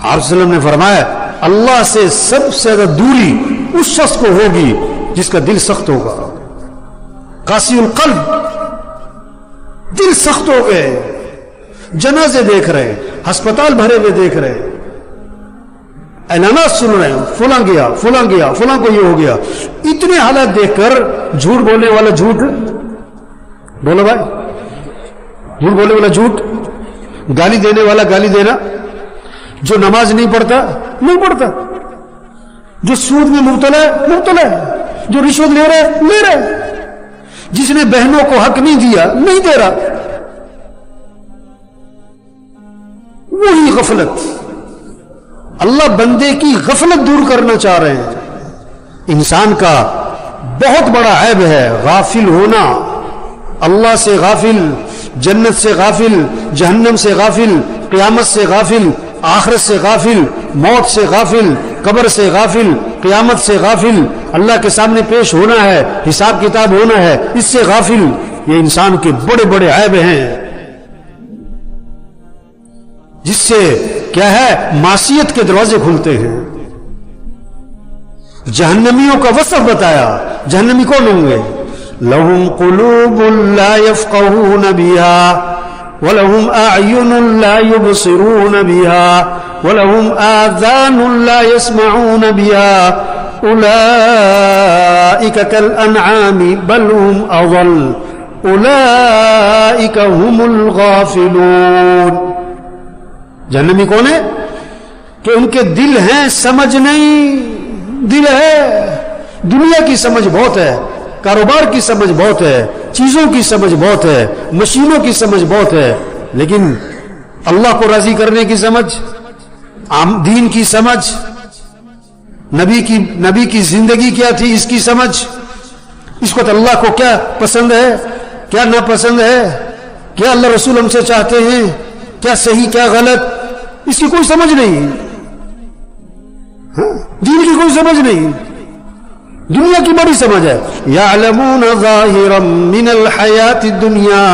آپ صلی اللہ علیہ وسلم نے فرمایا اللہ سے سب سے زیادہ دوری اس شخص کو ہوگی جس کا دل سخت ہوگا. قاسی القلب، دل سخت ہو گئے، جنازے دیکھ رہے، ہسپتال بھرے ہوئے دیکھ رہے، اعلانات سن رہے ہیں، فلاں گیا فلاں گیا فلاں کو یہ ہو گیا. اتنے حالات دیکھ کر جھوٹ بولنے والا جھوٹ بولو بھائی، جھوٹ بولنے والا جھوٹ، گالی دینے والا گالی دینا، جو نماز نہیں پڑھتا نہیں پڑھتا، جو سود میں مبتلا ہے مبتلا ہے، جو رشوت لے رہا ہے لے رہا ہے، جس نے بہنوں کو حق نہیں دیا نہیں دے رہا. وہی غفلت. اللہ بندے کی غفلت دور کرنا چاہ رہے ہیں. انسان کا بہت بڑا عیب ہے غافل ہونا، اللہ سے غافل، جنت سے غافل، جہنم سے غافل، قیامت سے غافل، آخرت سے غافل، موت سے غافل، قبر سے غافل، قیامت سے غافل، اللہ کے سامنے پیش ہونا ہے، حساب کتاب ہونا ہے، اس سے غافل. یہ انسان کے بڑے بڑے عیب ہیں جس سے کیا ہے معصیت کے دروازے کھلتے ہیں. جہنمیوں کا وصف بتایا. جہنمی کون ہوں گے؟ لہم قلوب لا یفقہون بها وَلَهُمْ أَعْيُنٌ لَا يُبْصِرُونَ بِهَا وَلَهُمْ آذَانٌ لَا يَسْمَعُونَ بِهَا أُولَئِكَ كَالْأَنْعَامِ بَلْ هُمْ أَضَلُّ أُولَئِكَ هُمُ الْغَافِلُونَ. جہنمی کون ہے؟ کہ ان کے دل ہیں سمجھ نہیں. دل ہے، دنیا کی سمجھ بہت ہے، کاروبار کی سمجھ بہت ہے، چیزوں کی سمجھ بہت ہے، مشینوں کی سمجھ بہت ہے، لیکن اللہ کو راضی کرنے کی سمجھ، دین کی سمجھ، نبی کی زندگی کیا تھی اس کی سمجھ، اس وقت اللہ کو کیا پسند ہے کیا ناپسند ہے، کیا اللہ رسول ہم سے چاہتے ہیں، کیا صحیح کیا غلط، اس کی کوئی سمجھ نہیں. دین کی کوئی سمجھ نہیں. دنیا کی بڑی سمجھ ہے. یعلمون ظاہرا من الحیات الدنیا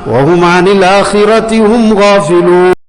وهم عن الآخرة هم غافلون.